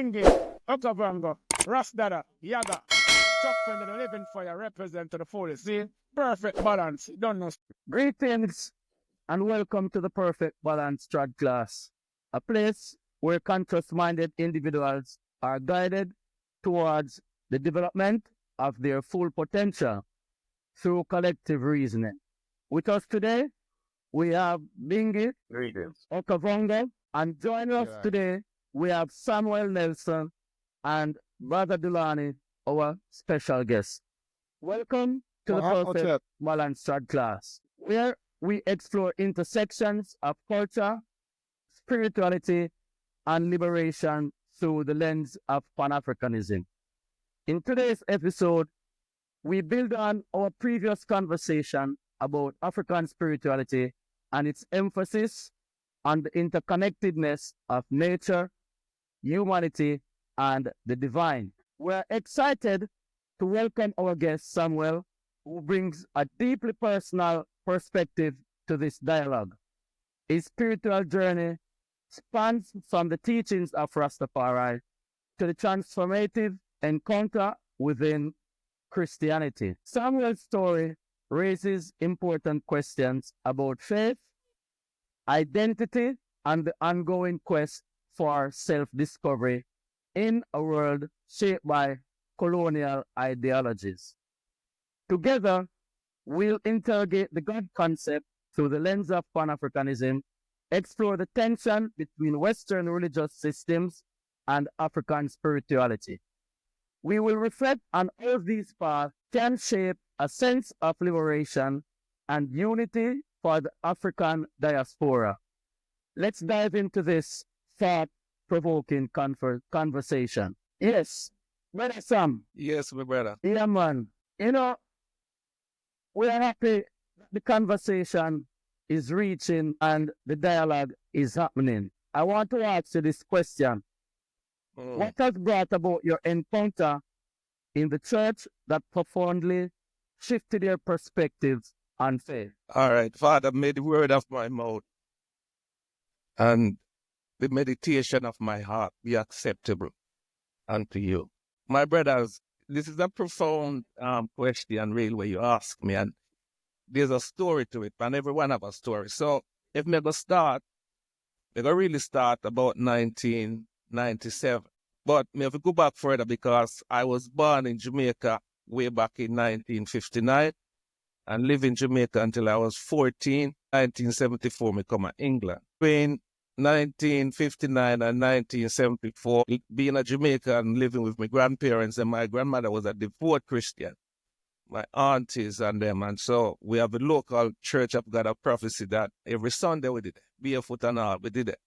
Bingi, Okavango, Rasdada, Yaga, Chuck Fender, the Living Fire, represent to the fullest. See? Perfect balance. Don't know. Greetings and welcome to the Perfect Balance Strat class, a place where conscious-minded individuals are guided towards the development of their full potential through collective reasoning. With us today, we have Bingi, Okavonga, and joining us today, we have Samuel Nelson and Brother Dulani, our special guest. Welcome to the Perfect Balance Strat class, where we explore intersections of culture, spirituality, and liberation through the lens of Pan-Africanism. In today's episode, we build on our previous conversation about African spirituality and its emphasis on the interconnectedness of nature, humanity, and the divine. We're excited to welcome our guest Samuel, who brings a deeply personal perspective to this dialogue. His spiritual journey spans from the teachings of Rastafari to the transformative encounter within Christianity. Samuel's story raises important questions about faith, identity, and the ongoing quest for self-discovery in a world shaped by colonial ideologies. Together, we'll interrogate the God concept through the lens of Pan-Africanism, explore the tension between Western religious systems and African spirituality. We will reflect on how these paths can shape a sense of liberation and unity for the African diaspora. Let's dive into this thought-provoking conversation. Yes, Brother Sam. Yes, my brother. Yeah, man. You know, we are happy the conversation is reaching and the dialogue is happening. I want to ask you this question. What has brought about your encounter in the church that profoundly shifted your perspectives on faith? All right, Father, may the word of my mouth and the meditation of my heart be acceptable unto you. My brothers, this is a profound question, really, where you ask me, and there's a story to it, and everyone have a story. So if me go start, me go really start about 1997. But me have to go back further because I was born in Jamaica way back in 1959 and lived in Jamaica until I was 14. 1974, me come to England. Between 1959 and 1974, being a Jamaican, living with my grandparents, and my grandmother was a devout Christian, my aunties and them. And so we have a local Church of God of Prophecy that every Sunday we did it, barefoot and all, we did it.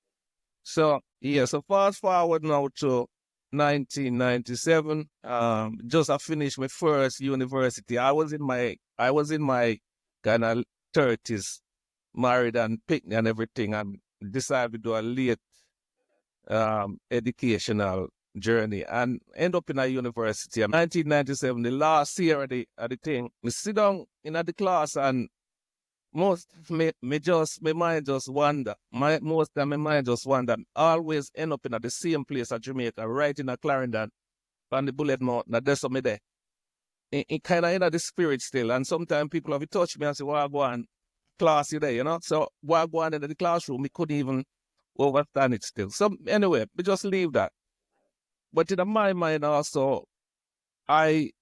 So, yeah, so fast forward now to 1997, just I finished my first university. I was in my kind of 30s, married and picked and everything, and decided to do a late educational journey and end up in a university. In 1997, the last year of the thing, we sit down in the class and most my mind just wander. Most of my mind just wander. Always end up in the same place at Jamaica, right in a Clarendon, on the Bullet Mountain. That's what me there. It kind of in the spirit still. And sometimes people have touched me and say, "Well, I go on class you there, you know." So while I go on in the classroom, we couldn't even understand it still. So anyway, we just leave that. But in my mind also, I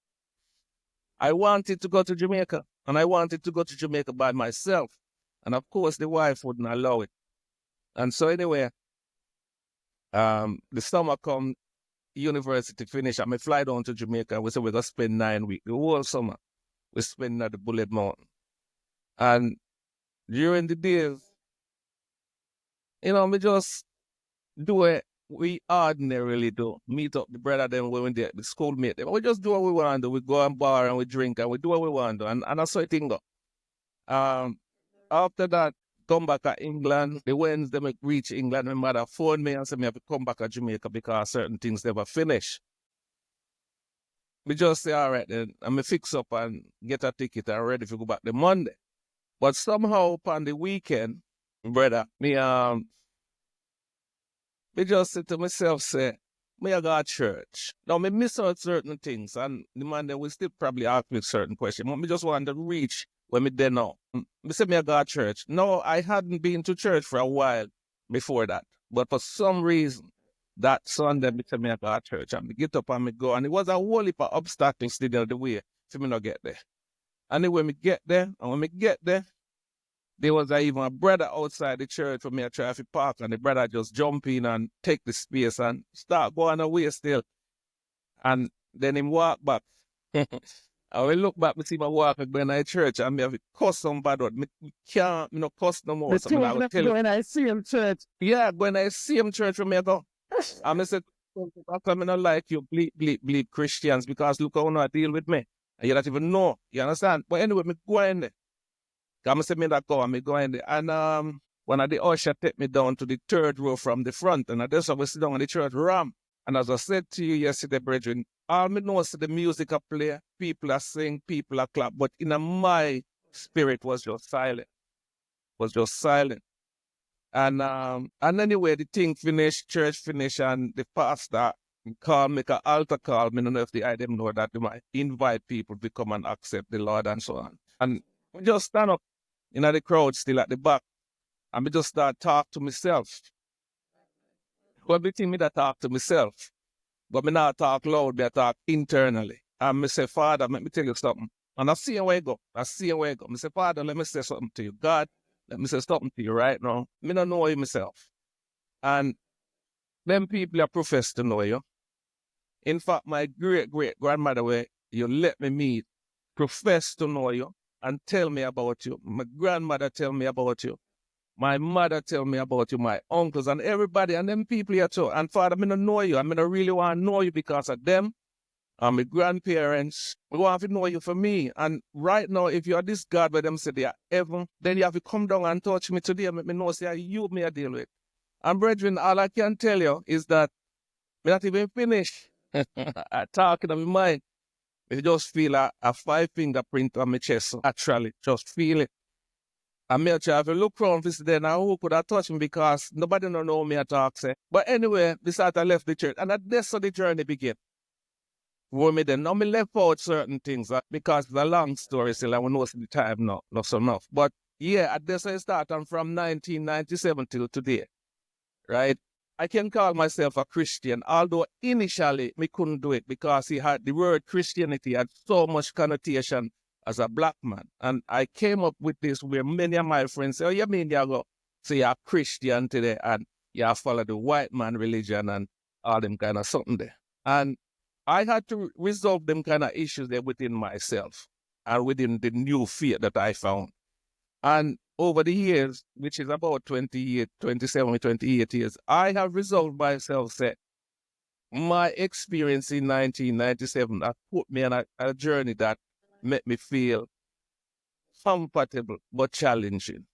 wanted to go to Jamaica. And I wanted to go to Jamaica by myself. And of course, the wife wouldn't allow it. And so anyway, the summer come, university finish, and I fly down to Jamaica. We said we're going to spend 9 weeks. The whole summer, we spend at the Bullet Mountain. And during the days, you know, we just do it. We ordinarily do. Meet up the brother them when the schoolmate them. We just do what we want to do. We go and bar and we drink and we do what we want to do. And that's how it go. After that, come back to England. The Wednesday I reach England, my mother phoned me and said me have to come back to Jamaica because certain things never finish. We just say, all right then, and me fix up and get a ticket and ready to go back the Monday. But somehow upon the weekend, brother, me just said to myself, say, me I go to church. Now, me miss out certain things, and the man then will still probably ask me certain questions. But me just want to reach where me there now. Me say me I go to church. No, I hadn't been to church for a while before that. But for some reason, that Sunday, me say me I go to church. And me get up and me go. And it was a whole heap of obstacles still on the way for me not get there. And then when me get there, there was even a brother outside the church for me at traffic park, and the brother just jump in and take the space and start going away still. And then him walk back. And we look back, me see my walk again at church, and me have to cuss somebody out. Me can't, me no cuss no more. The So two me of I will them tell you, when I see him church. yeah, when I see him church from me, I go, and I said, I not like you, bleep Christians, because look how you deal with me. And you don't even know, you understand? But anyway, me go in there. Come say me that go and me go in there. And one of the usher take me down to the third row from the front, and I just always sit down on the church ramp. And as I said to you yesterday, brethren, all me know is the music a play, people are sing, people are clap, but in my spirit was just silent. And anyway, the thing finished, church finished, and the pastor call, make an altar call. Me don't know if the item know that they might invite people to come and accept the Lord and so on. And we just stand up in the crowd still at the back, and me just start talk to myself. What the thing me that talk to myself, but me not talk loud, me I talk internally. And me say, Father, let me tell you something. And I see where you go. Me say, Father, let me say something to you. God, let me say something to you right now. Me don't know you myself. And them people are profess to know you. In fact, my great-great-grandmother, where you let me meet, profess to know you and tell me about you. My grandmother tell me about you. My mother tell me about you, my uncles and everybody, and them people here too. And Father, I don't know you. I don't really want to know you because of them and my grandparents. We want to know you for me. And right now, if you are this God where them say they are heaven, then you have to come down and touch me today and make me know say you me I deal with. And brethren, all I can tell you is that me not even finished. I talking on my mind. I just feel a 5-finger print on my chest. Actually, just feel it. And me try to look around this day now who could have touched me because nobody don't know me at talk say. But anyway, this I left the church. And that's how the journey began. When me then now me left out certain things because it's a long story still and we know the time now, not so enough. But yeah, at this I start from 1997 till today. Right? I can call myself a Christian, although initially me couldn't do it because the word Christianity had so much connotation as a black man. And I came up with this where many of my friends say, oh, you mean you go say you're a Christian today and you follow the white man religion and all them kind of something there. And I had to resolve them kind of issues there within myself and within the new faith that I found. And over the years, which is about 28 years, I have resolved myself that my experience in 1997 that put me on a journey that made me feel comfortable but challenging.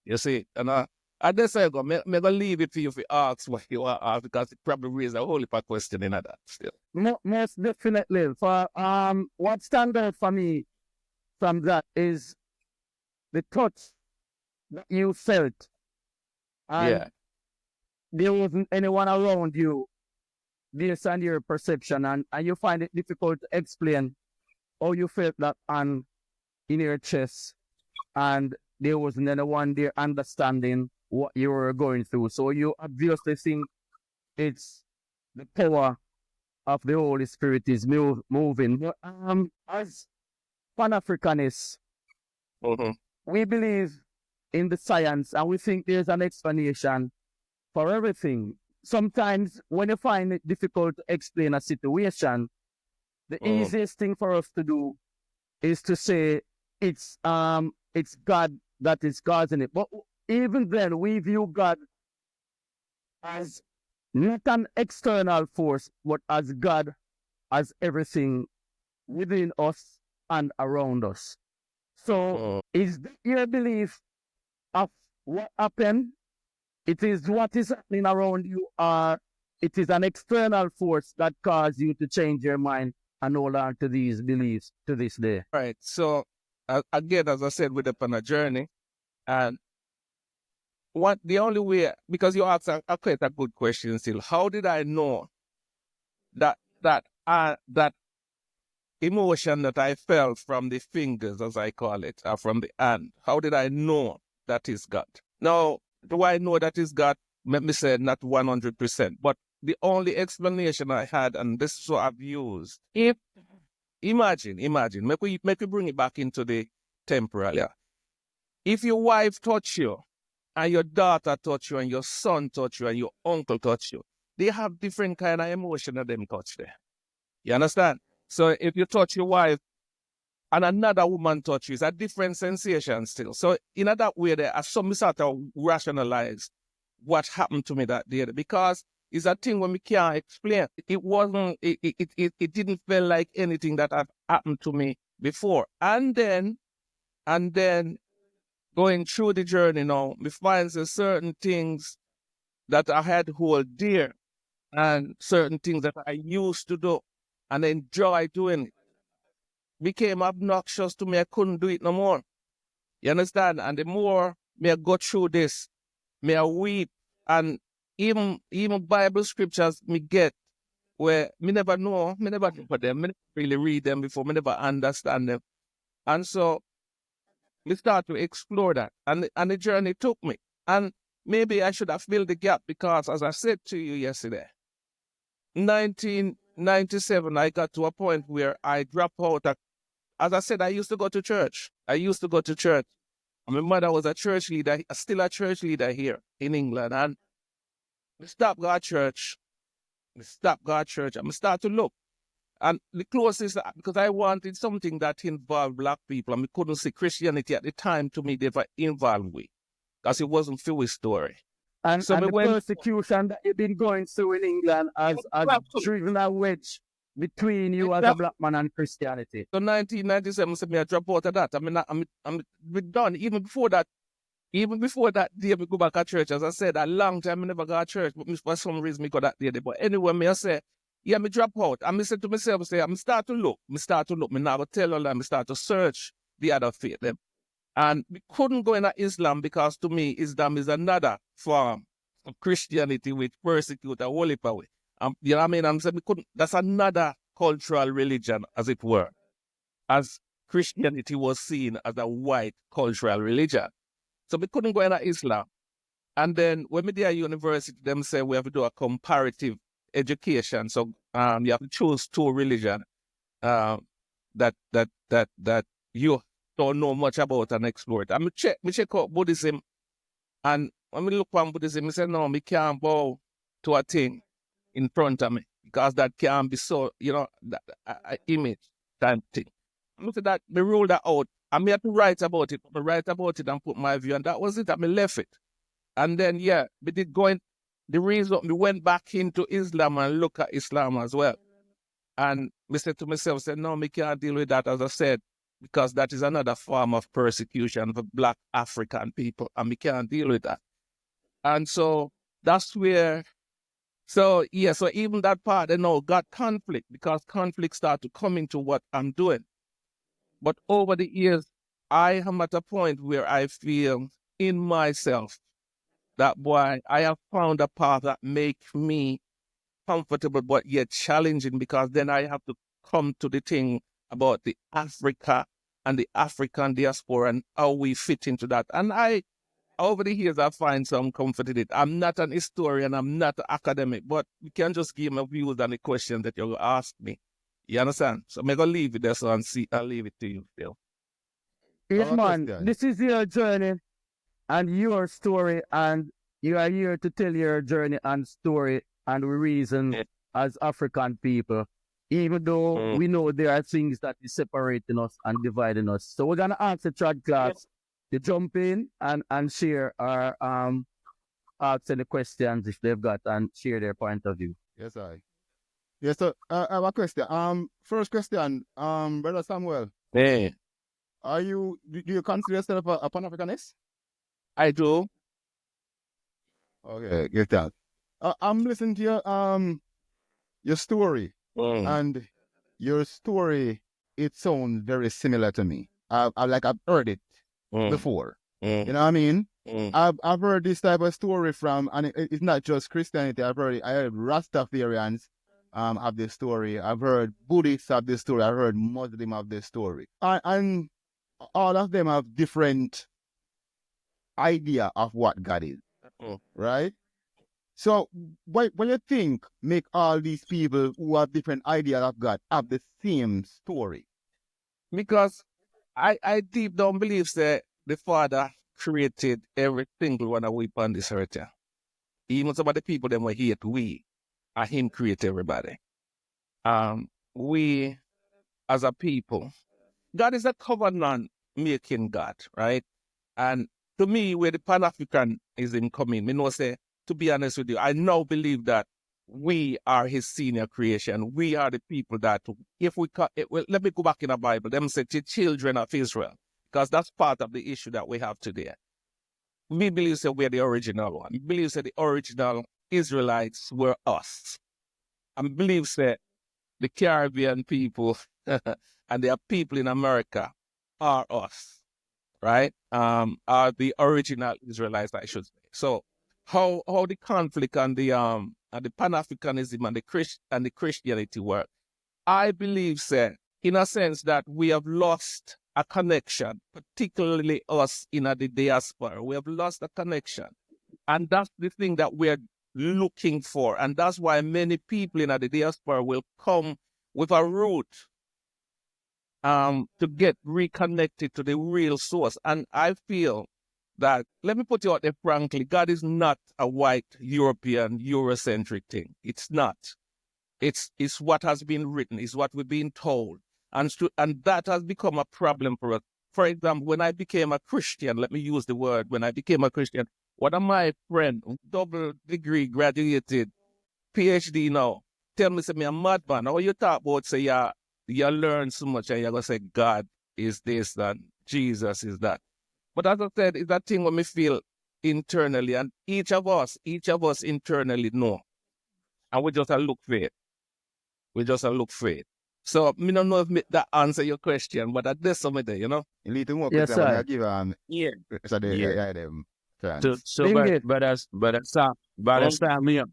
You see, and I just say, I'm going to leave it for you to ask what you want to ask because it probably raises a whole heap of question in that still. Most definitely. For what stands out for me from that is the touch that you felt. And Yeah. there wasn't anyone around you based on your perception, and you find it difficult to explain how you felt that in your chest, and there wasn't anyone there understanding what you were going through. So you obviously think it's the power of the Holy Spirit is moving. But as Pan-Africanists, we believe in the science and we think there's an explanation for everything. Sometimes when you find it difficult to explain a situation, the easiest thing for us to do is to say it's God that is causing it. But even then, we view God as not an external force, but as God, as everything within us and around us. So is your belief of what happened? It is what is happening around you, or it is an external force that caused you to change your mind and hold on to these beliefs to this day? Right. So again, as I said, we're up on a journey, and the only way, because you asked quite a good question still, how did I know that emotion that I felt from the fingers, as I call it, or from the hand. How did I know that is God? Now, do I know that is God? Let me say not 100%, but the only explanation I had, and this is what I've used. If imagine, make we bring it back into the temporal. Yeah. If your wife touch you, and your daughter touch you, and your son touch you, and your uncle touch you, they have different kind of emotion that them touch there. You understand? So if you touch your wife and another woman touch you, it's a different sensation still. So in that way, there are some sort of rationalize what happened to me that day, because it's a thing when we can't explain. It didn't feel like anything that had happened to me before. And then going through the journey now, we find certain things that I had hold dear, and certain things that I used to do and enjoy doing became obnoxious to me. I couldn't do it no more. You understand? And the more me I go through this, me I weep, and even Bible scriptures me get where me never know for them, me never really read them before, me never understand them. And so we start to explore that, and the journey took me. And maybe I should have filled the gap, because as I said to you yesterday, 1997, I got to a point where I dropped out. As I said, I used to go to church. And my mother was a church leader, still a church leader here in England. And we stopped God church. And I start to look. And the closest, because I wanted something that involved black people, and we couldn't see Christianity at the time to me, they were involved with, because it wasn't Phil's story. And So the went, persecution that you've been going through in England has driven a wedge between you as a black man and Christianity. So 1997, so me I drop out of that. I'm done. Even before that day, we go back to church. As I said, a long time I never go to church, but for some reason me go that day. But anyway, me I say, yeah, me drop out. And me say to myself, I start to look. Me now go tell all them, me start to search the other faith them. And we couldn't go into Islam, because to me, Islam is another form of Christianity which persecute a whole heap away. You know what I mean? I'm saying that's another cultural religion, as it were, as Christianity was seen as a white cultural religion. So we couldn't go into Islam. And then when we did at university, them say we have to do a comparative education. So you have to choose two religions that you don't know much about and explore it. And me check out Buddhism, and when we look on Buddhism, I say, no, me can't bow to a thing in front of me, because that can be so, that image type thing. I say that, me rule that out. I me have to write about it. I write about it and put my view, and that was it. I me left it. And then, we did the reason we went back into Islam and look at Islam as well. And I said to myself, no, me can't deal with that, as I said, because that is another form of persecution for black African people, and we can't deal with that. And so that's where, so even that part, got conflict, because conflict started to come into what I'm doing. But over the years, I am at a point where I feel in myself that, boy, I have found a path that makes me comfortable but yet challenging, because then I have to come to the thing about the Africa and the African diaspora and how we fit into that. And over the years, I find some comfort in it. I'm not an historian, I'm not an academic, but you can just give my views on the question that you're going to ask me. You understand? So I'm going to leave it there, so I'll leave it to you, Phil. Yes, man, this is your journey and your story, and you are here to tell your journey and story and reason as African people, even though we know there are things that is separating us and dividing us. So we're going to ask the trad class to jump in and share or ask any questions if they've got, and share their point of view. Yes, Yes, so I have a question. First question, Brother Samuel. Hey. Do you consider yourself a Pan-Africanist? I do. Okay, get that. I'm listening to your story, and your story, it sounds very similar to me. I've heard it before. You know what I mean? I've heard this type of story from, and it's not just Christianity. I heard Rastafarians have this story. I've heard Buddhists have this story. I've heard Muslim have this story. And all of them have different idea of what God is, right? So what you think make all these people who have different ideas of God have the same story? Because I deep down believe that the Father created every single one of we on this earth. Yeah. Even some of the people that were hate we, and Him create everybody. We as a people, God is a covenant making God, right? And to me, where the Pan-Africanism come in, me know say, to be honest with you, I now believe that we are His senior creation. We are the people that, if we well, let me go back in the Bible. Them say the children of Israel, because that's part of the issue that we have today. We believe that we're the original one. We believe that the original Israelites were us. And believe that the Caribbean people and there are people in America are us, right? Are the original Israelites, I should say. So how the conflict and the Pan-Africanism and the Christianity work, I believe, sir, in a sense that we have lost a connection, particularly us in the diaspora. We have lost a connection. And that's the thing that we're looking for. And that's why many people in the diaspora will come with a root to get reconnected to the real source. And I feel that, let me put it out there frankly, God is not a white European Eurocentric thing. It's not. It's what has been written. It's what we've been told. And that has become a problem for us. For example, when I became a Christian, let me use the word, when I became a Christian, one of my friends, double degree graduated, PhD now, tell me, say, me a madman. How you talk about, say, you learn so much and you're going to say God is this and Jesus is that. But as I said, it's that thing when me feel internally, and each of us internally know. And we just a look for it. We just a look for it. So, me don't know if that answer your question, but that's something there, you know? A little more Yes, question when sir. I give Yeah. so they, Yeah. them chance. So but Sam, yeah.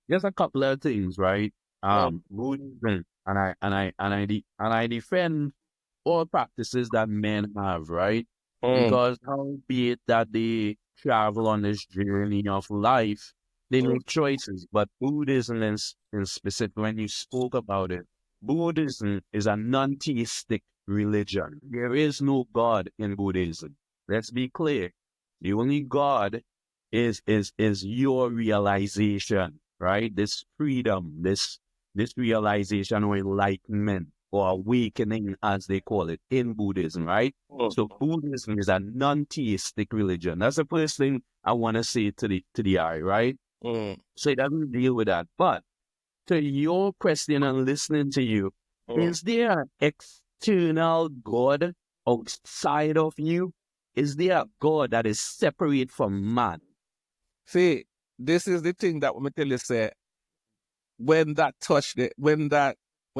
There's a couple of things, right? Buddhism, and I defend all practices that men have, right? Because how be it that they travel on this journey of life, they make choices. But Buddhism in specific, when you spoke about it, Buddhism is a non-theistic religion. There is no God in Buddhism. Let's be clear. The only God is your realization, right? This freedom, this realization or enlightenment or awakening, as they call it in Buddhism, right? So Buddhism is a non-theistic religion. That's the first thing I want to say to the eye, right? So it doesn't deal with that. But to your question and listening to you, is there an external God outside of you? Is there a God that is separate from man? See, this is the thing that me tell you, say, when that touched it, when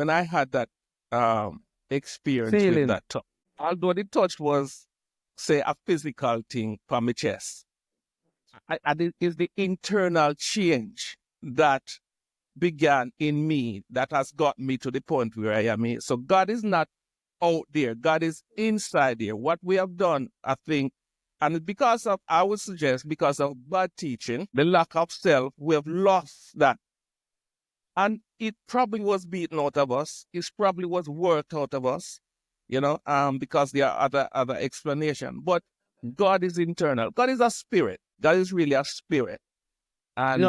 I had that experience Feeling. with that touch, although the touch was, say, a physical thing for my chest, it is the internal change that began in me that has got me to the point where I am here. So God is not out there. God is inside there. What we have done, I think, and I would suggest, because of bad teaching, the lack of self, we have lost that. And it probably was beaten out of us. It probably was worked out of us, because there are other explanations. But God is internal. God is a spirit. God is really a spirit. And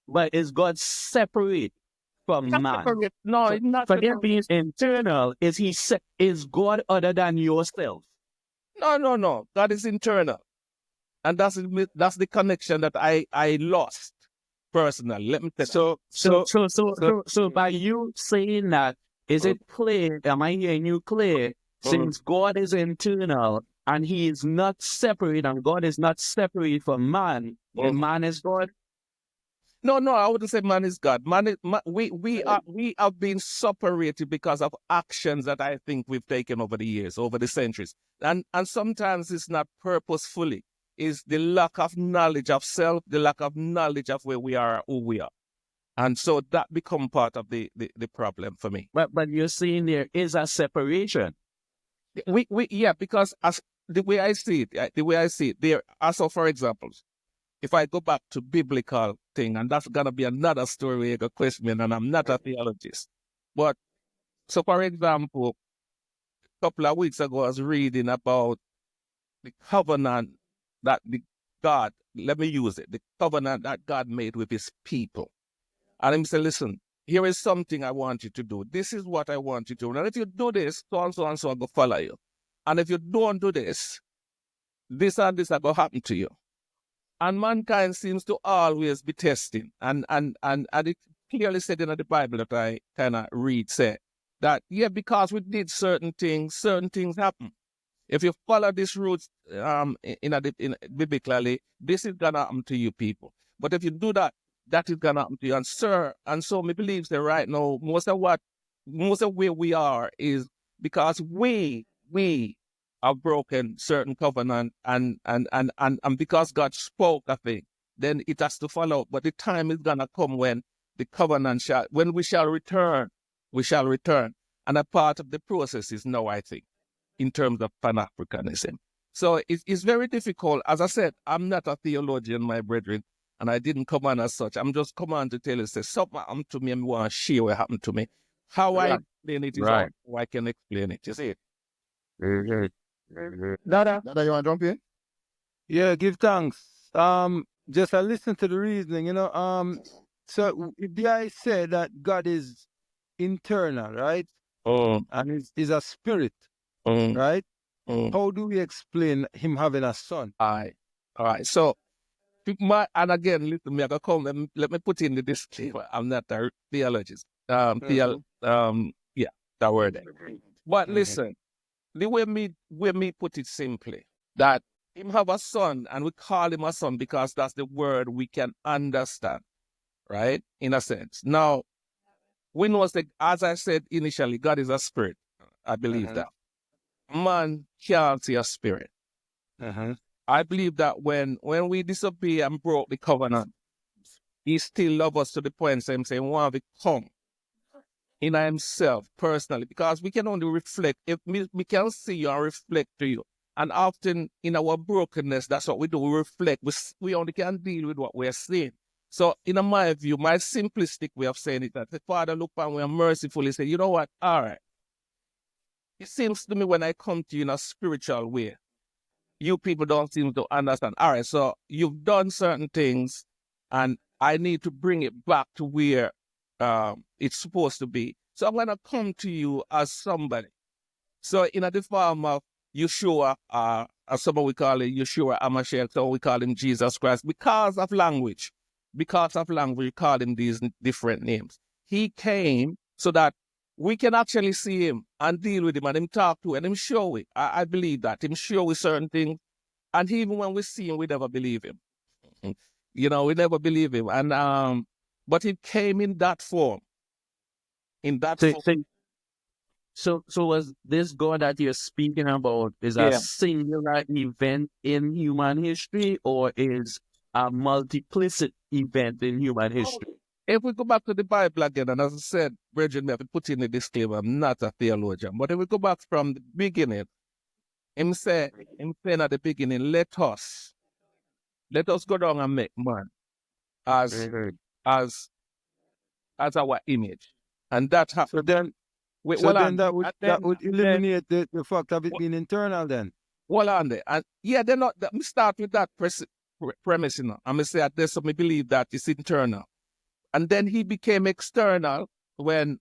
But is God separate from man? separate. No, it's not For them being internal, is God other than yourself? No. God is internal. And that's the connection that I lost personally. Let me tell you. So by you saying that, is it clear? Am I hearing you clear? Since God is internal and He is not separate, and God is not separate from man, then man is God. No, I wouldn't say man is God. We have been separated because of actions that I think we've taken over the years, over the centuries, and sometimes it's not purposefully. It's the lack of knowledge of self, the lack of knowledge of where we are, who we are. And so that become part of the problem for me. But you're saying there is a separation. Yeah, because as the way I see it, there. Also, for example, if I go back to biblical thing, and that's gonna be another story, a question, and I'm not a theologist, but so for example, a couple of weeks ago, I was reading about the covenant that let me use it, the covenant that God made with his people. And he said, listen, here is something I want you to do. This is what I want you to do. And if you do this, so and so and so, I go follow you. And if you don't do this, this and this are going to happen to you. And mankind seems to always be testing. And it clearly said in the Bible that I kind of read, say, that, yeah, because we did certain things happen. If you follow this route biblically, this is going to happen to you people. But if you do that, that is going to happen to you. And so me believes that right now, most of where we are is because we have broken certain covenant and because God spoke a thing, then it has to follow. But the time is going to come when the covenant when we shall return. And a part of the process is now, I think, in terms of Pan-Africanism. So it's very difficult. As I said, I'm not a theologian, my brethren, and I didn't come on as such. I'm just come on to tell you, say, something happened to me and we want to share what happened to me. How I explain it is how I can explain it. You see it? Dada, You want to jump in? Yeah, give thanks. Just I listen to the reasoning, so if the guy said that God is internal, right? And is a spirit, right? How do we explain him having a son? All right. So, and again, listen, me, I gotta come. Let me put in the disclaimer. I'm not a theologist. That word. But listen, the way me put it simply, that him have a son, and we call him a son because that's the word we can understand, right? In a sense. Now, we know that, as I said initially, God is a spirit. I believe that. Man can't see a spirit. I believe that when we disobey and broke the covenant, he still loves us to the point saying, want to come in himself personally, because we can only reflect. If we can see you and reflect to you. And often in our brokenness, that's what we do. We reflect. We only can deal with what we're seeing. So in my view, my simplistic way of saying it, that the Father look and we are mercifully say, you know what? All right. It seems to me when I come to you in a spiritual way, you people don't seem to understand. All right, so you've done certain things, and I need to bring it back to where it's supposed to be. So I'm going to come to you as somebody. So in the form of Yeshua, as someone we call it Yeshua Amashiach, so we call him Jesus Christ, because of language. Because of language, we call him these different names. He came so that we can actually see him and deal with him and him talk to him and him show it. I believe that. Him show with certain things. And even when we see him, we never believe him. We never believe him. And but he came in that form. So was this God that you're speaking about is a singular event in human history, or is a multiplicit event in human history? If we go back to the Bible again, and as I said, Bridget, me have to put in the disclaimer, I'm not a theologian, but if we go back from the beginning, him saying at the beginning, let us go down and make man as our image. And that happened. So then, that would eliminate the fact of it being internal then. Well, on there. And yeah, they're not, let me start with that premise, I'm going to say that there's some believe that it's internal. And then he became external when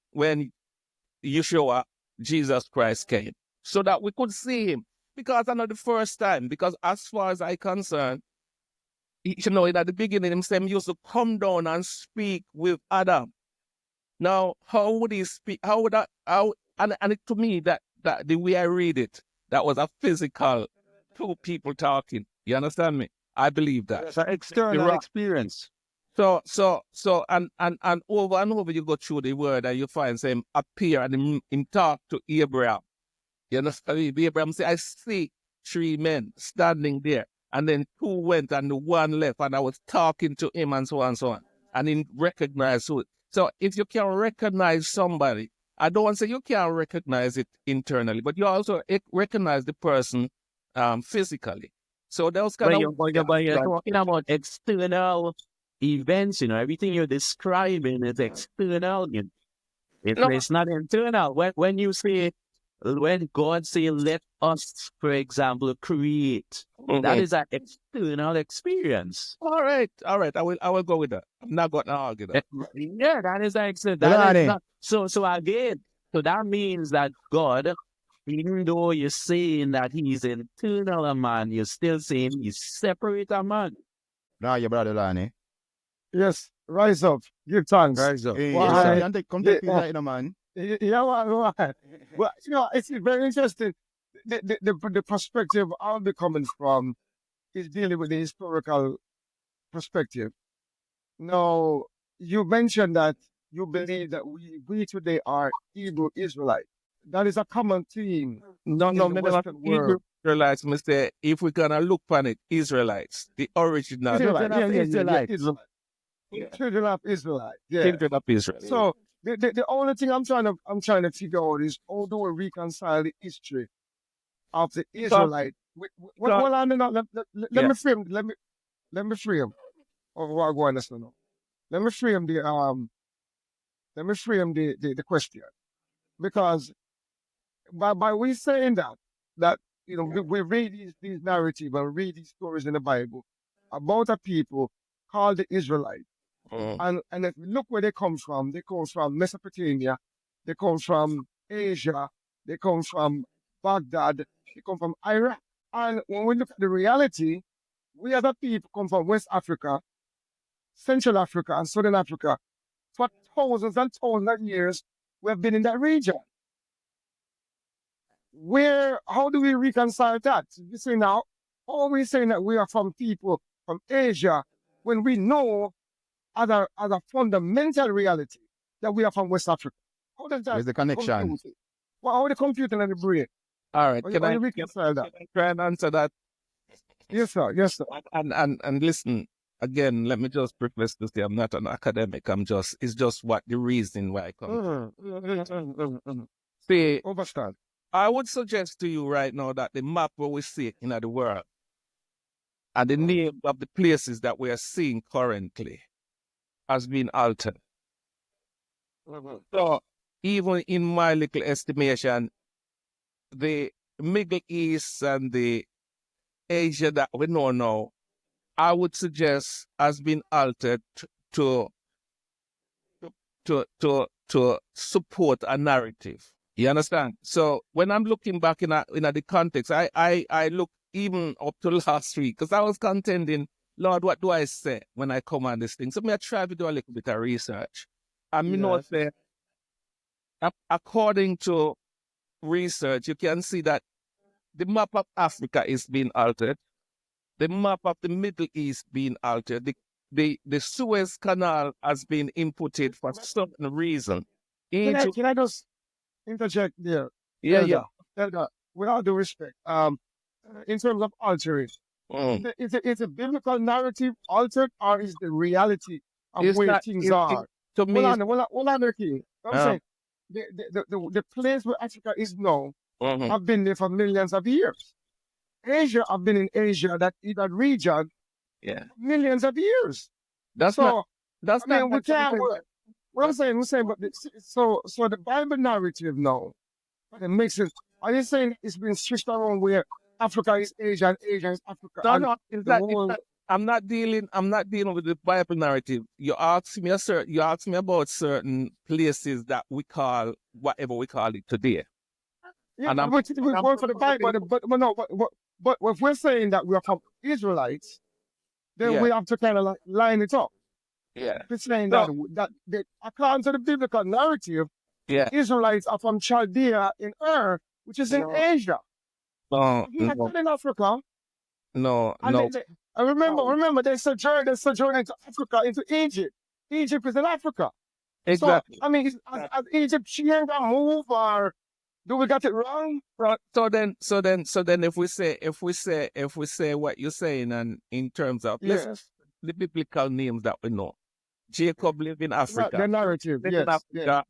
Yeshua, Jesus Christ, came, so that we could see him. Because I know the first time, because as far as I'm concerned, in the beginning, himself used to come down and speak with Adam. Now, how would he speak? And to me, that the way I read it, that was a physical two people talking. You understand me? I believe that. It's an external experience. So and over and over you go through the word and you find him appear and him talk to Abraham. You understand me? Abraham say, I see 3 men standing there, and then 2 went and the 1 left, and I was talking to him and so on and so on. and in recognize who. So if you can recognize somebody, I don't want to say you can't recognize it internally, but you also recognize the person physically. So those kind But you're of talking about external events, everything you're describing is external. It's not internal. When God say, let us, for example, create, that is an external experience. All right. I will go with that. I'm not going to argue that. Yeah, that is excellent. So again, so that means that God, even though you're saying that he's internal a man, you're still saying he's separate a man. Now, your brother Lani. Yes, rise up, give thanks. Rise up. Hey, Why? yes, sir. Come take pizza, man. Yeah, why? Well, it's very interesting. The perspective I'll be coming from is dealing with the historical perspective. Now, you mentioned that you believe that we today are Hebrew Israelite. That is a common theme No, in the Western world. Israelites, Mr. If we're going to look on it, Israelites, the original. Israelite, Israelite. Israelite. Yeah. Children of Israelite. Yeah. Children of Israel. So the only thing I'm trying to figure out is how do we reconcile the history of the Israelite? Well, let me frame. Let me frame. Or what I go on this now. Let me frame the question, because by we saying that we read these narratives and read these stories in the Bible about a people called the Israelite. And if you look where they come from Mesopotamia, they come from Asia, they come from Baghdad, they come from Iraq. And when we look at the reality, we as a people come from West Africa, Central Africa, and Southern Africa. For thousands and thousands of years, we have been in that region. How do we reconcile that? You say now, how are we saying that we are from people from Asia when we know as a fundamental reality that we are from West Africa? How does that Where's the connection? compute? Well, how the computing and the brain? All right. How Can you I reconcile that? try and answer that? Yes, sir. Yes, sir. And listen, again, let me just preface to say I'm not an academic. It's just what the reason why I come. See, Understand. I would suggest to you right now that the map where we see in the world and the name of the places that we are seeing currently has been altered. So even in my little estimation, the Middle East and the Asia that we know now, I would suggest has been altered to support a narrative. You understand? So when I'm looking back in the context, I look even up to last week because I was contending, Lord, what do I say when I come on this thing? So I try to do a little bit of research. And you know, say, according to research, you can see that the map of Africa is being altered. The map of the Middle East being altered. The Suez Canal has been inputted for certain reason. Can I just interject there? Yeah. Elder, with all due respect, in terms of altering, is a biblical narrative altered, or is the reality of where things are? To me, hold on there, King. I'm saying the place where Africa is now have been there for millions of years. Asia have been in Asia, that region, millions of years. We can't. What I'm saying, but so the Bible narrative now, it makes it. Are you saying it's been switched around where Africa is Asia and Asia is Africa? I'm not dealing with the Bible narrative. You ask me about certain places that we call whatever we call it today. Yeah, and we're going for the Bible, but if we're saying that we are from Israelites, then we have to kind of like line it up. Yeah. It's saying that according to the biblical narrative, Israelites are from Chaldea in which is in Asia. No. Not in Africa. No. Remember, they sojourned into Africa, into Egypt. Egypt is in Africa. Exactly. So, I mean, as Egypt changed and moved, or do we got it wrong? Right. So then, if we say what you're saying, and in terms of the biblical names that we know, Jacob lived in Africa. The narrative, Then yes. in Africa,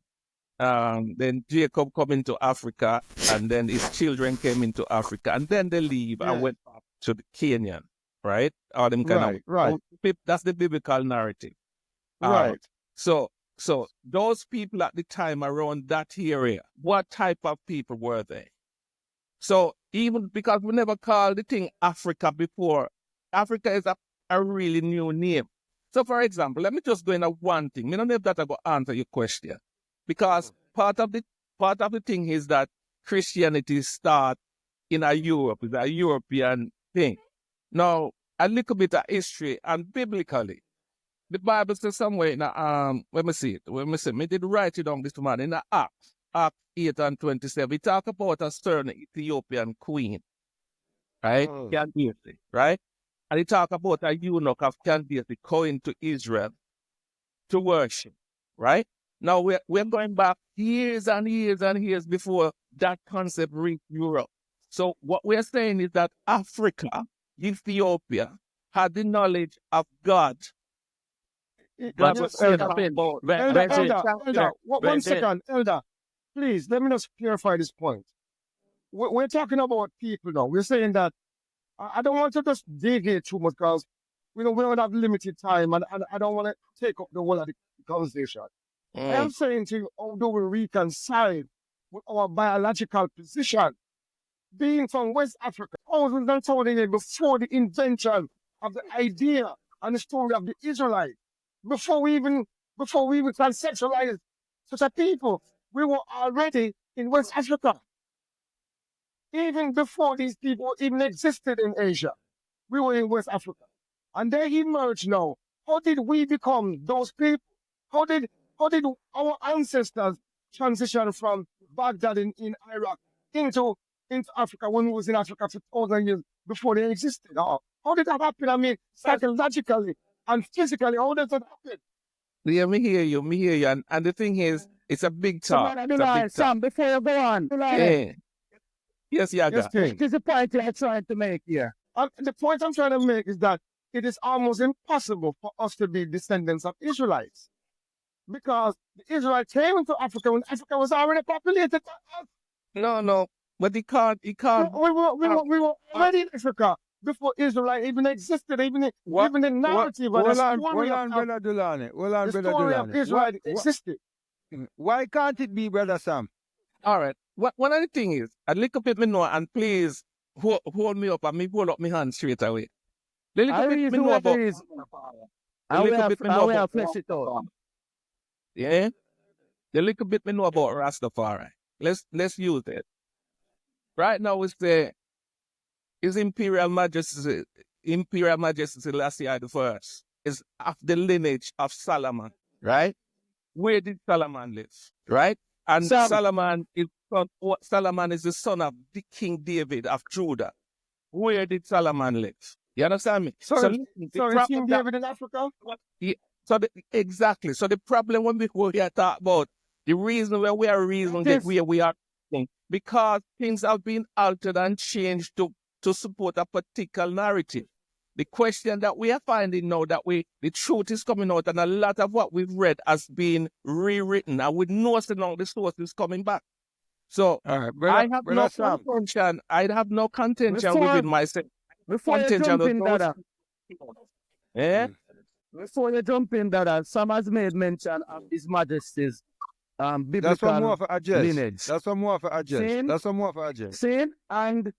then Jacob come into Africa, and then his children came into Africa, and then they leave and went back to the Canaan, right? All them kind of Right. That's the biblical narrative. Right. So those people at the time around that area, what type of people were they? So even because we never called the thing Africa before, Africa is a really new name. So for example, let me just go into one thing. I don't know if that I go answer your question. Because part of the thing is that Christianity start in Europe, it's a European thing. Now, a little bit of history and biblically, the Bible says somewhere in let me see. I did write it down this morning in Acts 8 and 27. It talk about a certain Ethiopian queen, right? Candace, right? And it talk about a eunuch of Candace going to Israel to worship, right? Now we're going back years and years and years before that concept reached Europe. So what we're saying is that Africa, Ethiopia, had the knowledge of God. But Yes, Elder, Elder, one second, Elder. Please, let me just clarify this point. We're talking about people now. We're saying that I don't want to just deviate too much because we don't have limited time, and I don't want to take up the whole of the conversation. I am saying to you, how do we reconcile with our biological position, being from West Africa, thousands and thousands years before the invention of the idea and the story of the Israelite, before we even conceptualize such a people, we were already in West Africa. Even before these people even existed in Asia, we were in West Africa. And they emerge now. How did we become those people? How did our ancestors transition from Baghdad in Iraq into Africa when we was in Africa for 1,000 years before they existed? How did that happen? I mean, psychologically and physically, how does that happen? Yeah, me hear you. And the thing is, it's a big talk. Sam, before you go on, Yeah. Yes, Yaga. Yes, King. what is the point you're trying to make here? The point I'm trying to make is that it is almost impossible for us to be descendants of Israelites. Because the Israelites came into Africa when Africa was already populated. No. But he can't. We were already in Africa before Israelite even existed. Even the narrative Hold and the on, story Brother Dulane. the story of Israel existed. Why can't it be, Brother Sam? All right. One of the things is, a little bit me know, and please hold me up and me hold up my hand straight away. The little bit me know about. I will flesh it out. Yeah. The little bit me know about Rastafari. Let's use it. Right now it's His Imperial Majesty Selassie I I is of the lineage of Solomon, right? Where did Solomon live, right? And Solomon is the son of the King David of Judah. Where did Solomon live? You understand me? So King David in Africa? Exactly. So the problem when we are talking about the reason why we are reasoning that where we are, because things have been altered and changed to support a particular narrative. The question that we are finding now that the truth is coming out, and a lot of what we've read has been rewritten, and we know now the source is coming back. So I have no contention within myself. Before you jump in, Dada. Before you jump in, Dada, Sam has made mention of His Majesty's biblical lineage. That's what more for adjust. Seen? And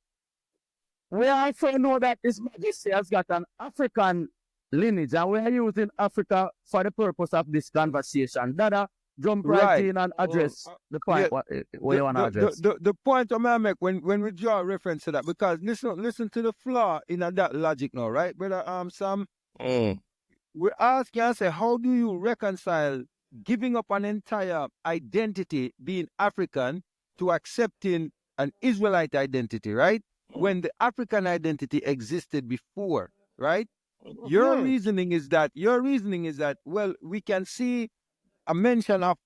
we also know that His Majesty has got an African lineage, and we are using Africa for the purpose of this conversation. Dada, jump right in and address the point what you want to address. The point I make when we draw reference to that, because listen to the flaw in that logic now, right, brother Sam? We ask you and say, how do you reconcile giving up an entire identity, being African, to accepting an Israelite identity, right? When the African identity existed before, right? Your reasoning is that, well, we can see a mention of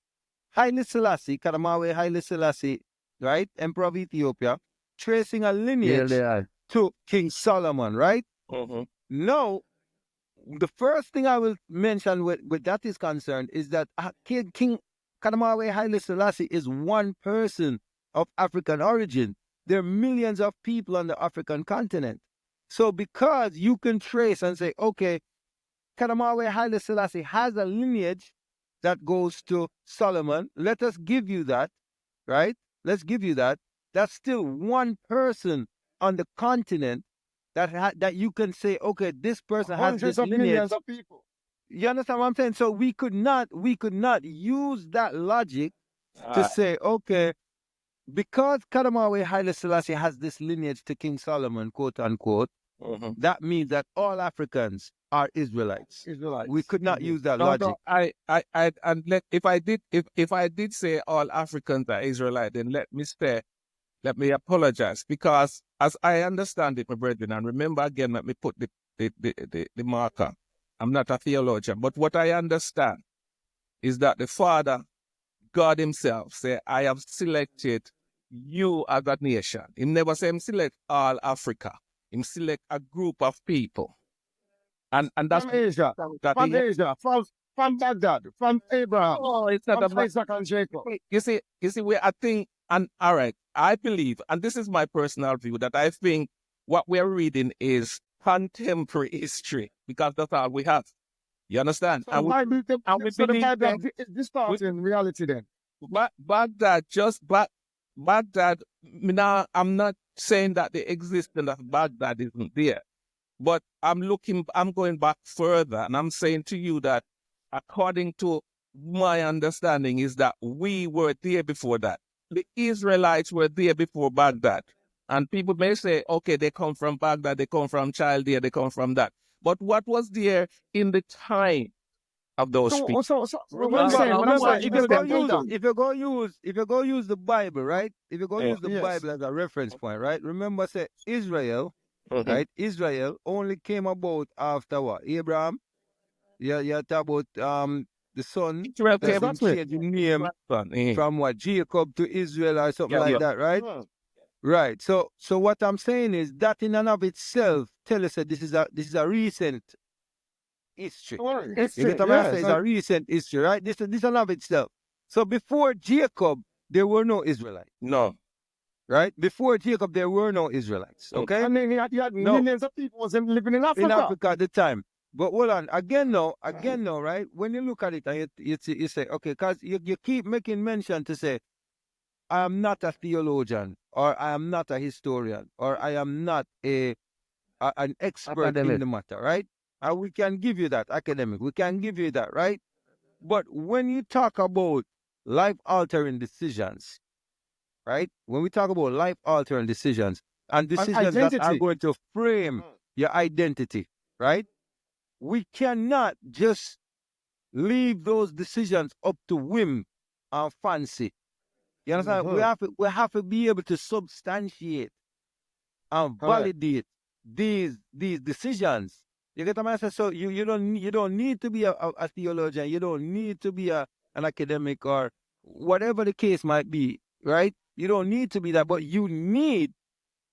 Haile Selassie, Kadamawe Haile Selassie, right? Emperor of Ethiopia, tracing a lineage to King Solomon, right? Now, the first thing I will mention with that is concerned is that King Kadamawe Haile Selassie is one person of African origin. There are millions of people on the African continent. So because you can trace and say, okay, Kadamawe Haile Selassie has a lineage that goes to Solomon, let us give you that, right? Let's give you that. That's still one person on the continent that you can say, okay, this person has this Hundreds of lineage. millions of people. You understand what I'm saying? So we could not use that logic to say, okay, because Kadamawe Haile Selassie has this lineage to King Solomon, quote unquote, that means that all Africans are Israelites. We could not use that logic. If I did say all Africans are Israelite, then let me apologize, because as I understand it, my brethren, and remember again, let me put the marker. I'm not a theologian, but what I understand is that the Father, God himself, say, I have selected you as a nation. He never say him select all Africa. Him select a group of people. And that's from Asia, from Baghdad, from Abraham, oh, it's not from Isaac and Jacob. You see where I think, and all right, I believe, and this is my personal view, that I think what we're reading is contemporary history, because that's all we have. You understand? So the Bible is distorting reality then. Baghdad, I'm not saying that the existence of Baghdad isn't there, but I'm going back further, and I'm saying to you that according to my understanding is that we were there before that. The Israelites were there before Baghdad. And people may say, okay, they come from Baghdad, they come from Chaldea, they come from that. But what was there in the time of those people? If you go use the Bible, right? If you go use the Bible as a reference point, right? Remember, say Israel, right? Israel only came about after what? Abraham. You talk about the son Israel that came changed the name from what, Jacob to Israel or something like that, right? Right. So what I'm saying is that in and of itself tell us that this is a recent history. You get what I'm saying? It's a recent history, right? This in and of itself. So before Jacob, there were no Israelites. No. Right? Before Jacob, there were no Israelites. Okay? I mean, you had millions of people living in Africa. In Africa at the time. But hold on, again now, right? When you look at it and you say, okay, because you keep making mention to say, I am not a theologian, or I am not a historian, or I am not an expert in the matter, right? And we can give you that, academic. We can give you that, right? But when you talk about life-altering decisions, right? When we talk about life-altering decisions, and decisions that are going to frame your identity, right? We cannot just leave those decisions up to whim and fancy. You understand? We have to be able to substantiate and validate these decisions. You get what I'm saying? So you don't need to be a theologian. You don't need to be an academic or whatever the case might be, right? You don't need to be that, but you need,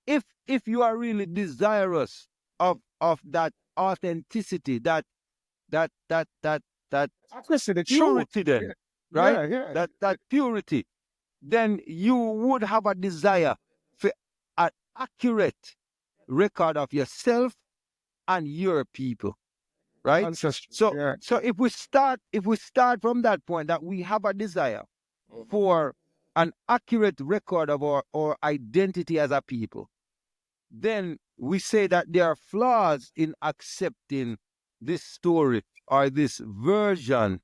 if you are really desirous of that authenticity, that purity, then, right? That purity, then you would have a desire for an accurate record of yourself and your people, right? Ancestry. So if we start from that point, that we have a desire for an accurate record of our identity as a people, then we say that there are flaws in accepting this story or this version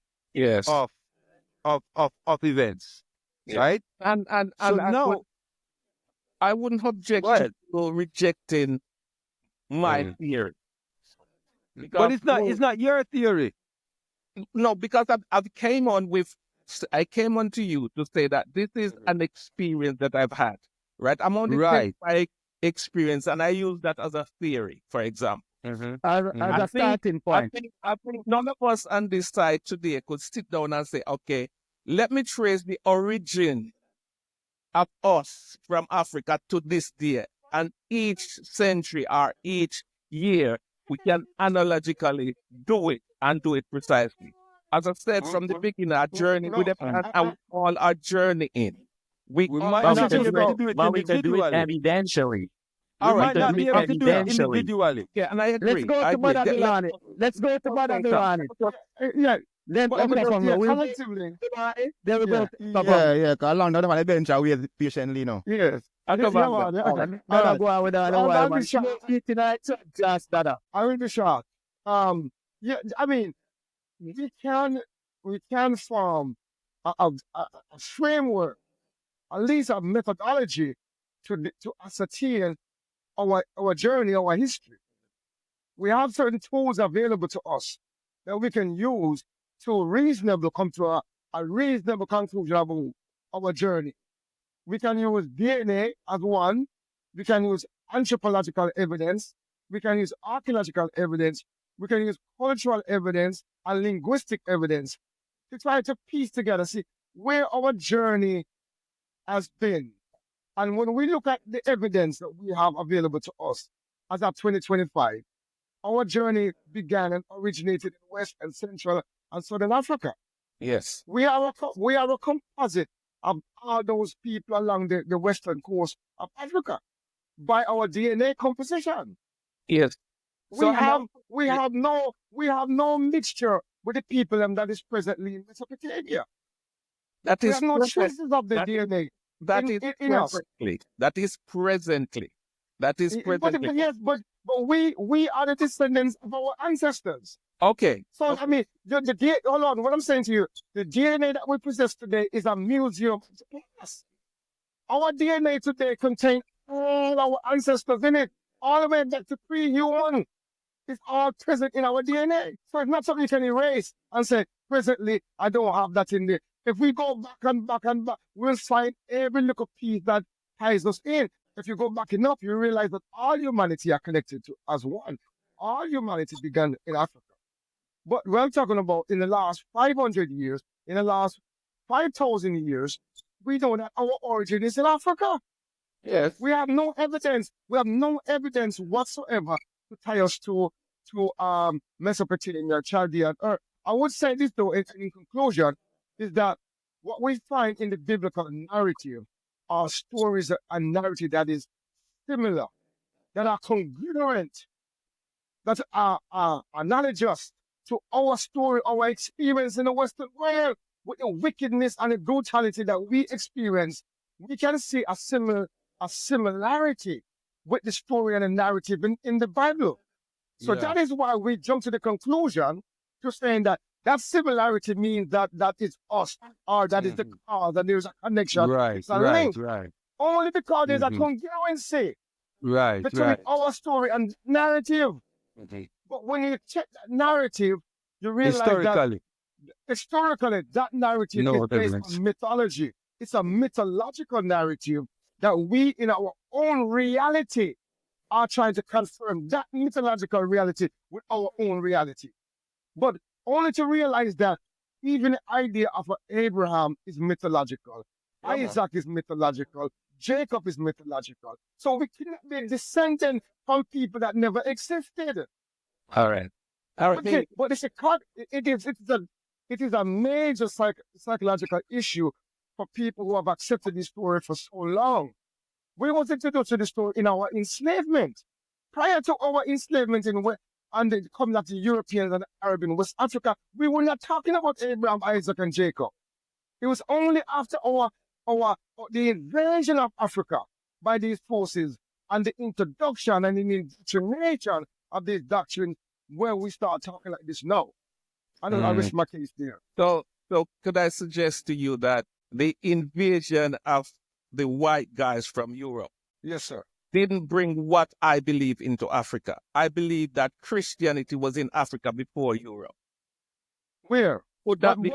of events, right? And so now I wouldn't object to rejecting my theory, but it's not your theory. No, because I came on to you to say that this is an experience that I've had, right? I'm only taking my experience, and I use that as a theory, for example. As a starting point. I think none of us on this side today could sit down and say, okay, let me trace the origin of us from Africa to this day, and each century or each year we can analogically do it and do it precisely. As I said from the beginning, our journey with and all our journey in. We might But not be able to do it we can do it individually. evidentially. We might not be able to do it Evidentially. individually. Yeah, and I agree. Let's go I to agree. Brother Delani. Let's go to Brother Delani. Yeah. Then But okay, from yeah, we collectively. there we go. Yeah, cause long now them on the bench and wait patiently now. Yes. I come Yeah, back. man, Brother, go on with that. I'll be short. Class, Dada. I will be short. Yeah, I mean, we can form a framework, at least a methodology to ascertain our journey, our history. We have certain tools available to us that we can use to reasonably come to a reasonable conclusion about our journey. We can use DNA as one. We can use anthropological evidence. We can use archaeological evidence. We can use cultural evidence and linguistic evidence to try to piece together, see where our journey has been. And when we look at the evidence that we have available to us as of 2025, our journey began and originated in West and Central and Southern Africa. Yes. We are a composite of all those people along the western coast of Africa by our DNA composition. Yes. We have no mixture with the people that is presently in Mesopotamia. That We is have no present- traces of the that- DNA. that is in us. presently. That is presently. That is presently. Yes, but we are the descendants of our ancestors. Okay. So I mean, hold on. What I'm saying to you, the DNA that we possess today is a museum of the past. Our DNA today contains all our ancestors in it, all the way back to pre-human. It's all present in our DNA. So it's not something you can erase and say, presently, I don't have that in there. If we go back and back and back, we'll find every little piece that ties us in. If you go back enough, you realize that all humanity are connected to as one. All humanity began in Africa. But we're talking about in the last 500 years, in the last 5,000 years, we know that our origin is in Africa. Yes. We have no evidence. We have no evidence whatsoever to tie us to Mesopotamia, Chaldea, or I would say this though, in conclusion, is that what we find in the biblical narrative are stories and narrative that is similar, that are congruent, that are analogous to our story, our experience in the Western world, with the wickedness and the brutality that we experience. We can see a similarity with the story and the narrative in the Bible. So that is why we jump to the conclusion to saying that similarity means that is us, or that is the cause, and there's a connection. It's a link. Only because there's a congruency between our story and narrative. But when you check that narrative, you realize that historically that narrative is based on mythology. It's a mythological narrative that we, in our own reality, are trying to confirm that mythological reality with our own reality. But only to realize that even the idea of Abraham is mythological. Isaac is mythological. Jacob is mythological. So we cannot be descendant from people that never existed. All right. Okay, but it is a major psychological issue for people who have accepted this story for so long. We was introduced to the story in our enslavement. Prior to our enslavement and the coming of the Europeans and the Arab in West Africa, we were not talking about Abraham, Isaac, and Jacob. It was only after the invasion of Africa by these forces and the introduction and the indoctrination of these doctrines where we start talking like this now. I don't know, I rest my case there. So could I suggest to you that the invasion of the white guys from Europe, Yes, sir, didn't bring what I believe into Africa? I believe that Christianity was in Africa before Europe. Where? Would that be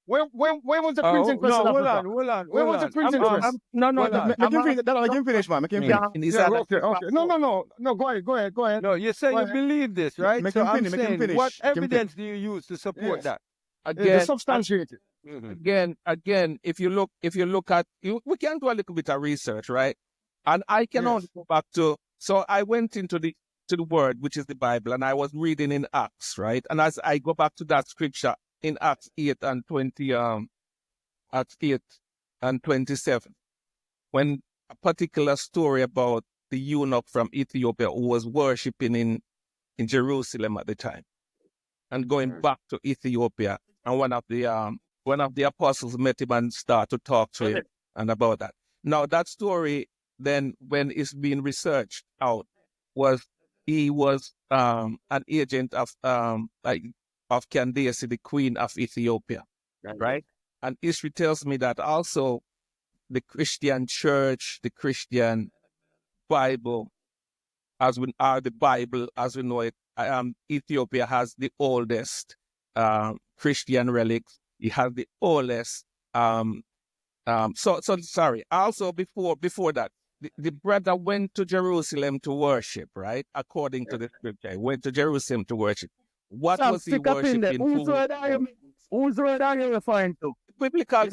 Where was the printing press in Africa? Hold on. Where was the printing press? Let him finish, man. Make him finish. in his Yeah, other- okay. No. Go ahead. No, you say Go you ahead. believe this, right? Make So him I'm finish, make him saying, finish. what Make him evidence do you use to support Yes. that? It's substantiated. Again, if you look at, we can do a little bit of research, right? And I can Yes. only go back to, so I went into the to the word, which is the Bible, and I was reading in Acts, right? And as I go back to that scripture in Acts 8 and 20, Acts 8 and 27, when a particular story about the eunuch from Ethiopia who was worshiping in Jerusalem at the time, and going back to Ethiopia, and one of the apostles met him and started to talk to him and about that. Now that story, then when it's being researched out, he was an agent of Candace, the queen of Ethiopia, right? And history tells me that also the Christian church, the Christian Bible, the Bible as we know it, Ethiopia has the oldest Christian relics. It has the oldest. So sorry. Also before that, the brother went to Jerusalem to worship, right? According to the scripture, he went to Jerusalem to worship. What was he worshiping? Whose word are you referring to? The biblical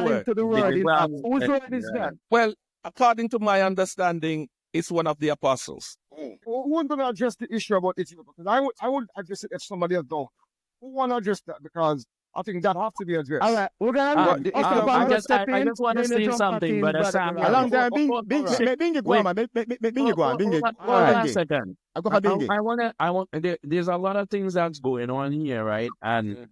word. To the word in Acts. Whose word is that? Well, according to my understanding, it's one of the apostles. Who's going to address the issue about Ethiopia? Because I would address it if somebody else don't. Who want to address that? Because I think that has to be addressed. All right, we're going to I just want to say something, Brother Samuel. Along there, Bingy go on, Bingy go on, Bingy. Hold on a second. There's a lot of things that's going on here, right? And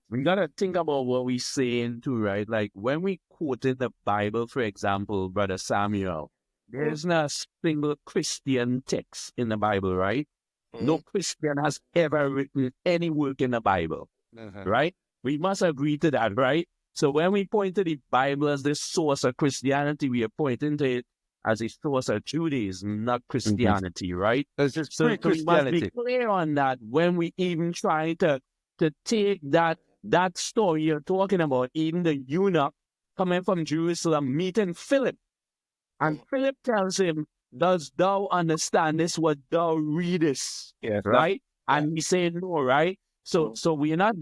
we got to think about what we're saying too, right? Like when we quoted the Bible, for example, Brother Samuel, there's not a single Christian text in the Bible, right? No Christian has ever written any work in the Bible, right? We must agree to that, right? So when we point to the Bible as the source of Christianity, we are pointing to it as a source of Judaism, not Christianity, right? It's just So we must Christianity. be clear on that when we even try to take that story you're talking about, even the eunuch coming from Jerusalem, meeting Philip. And Philip tells him, does thou understand this, what thou readest? Yes, right? And he said no, right? So we're not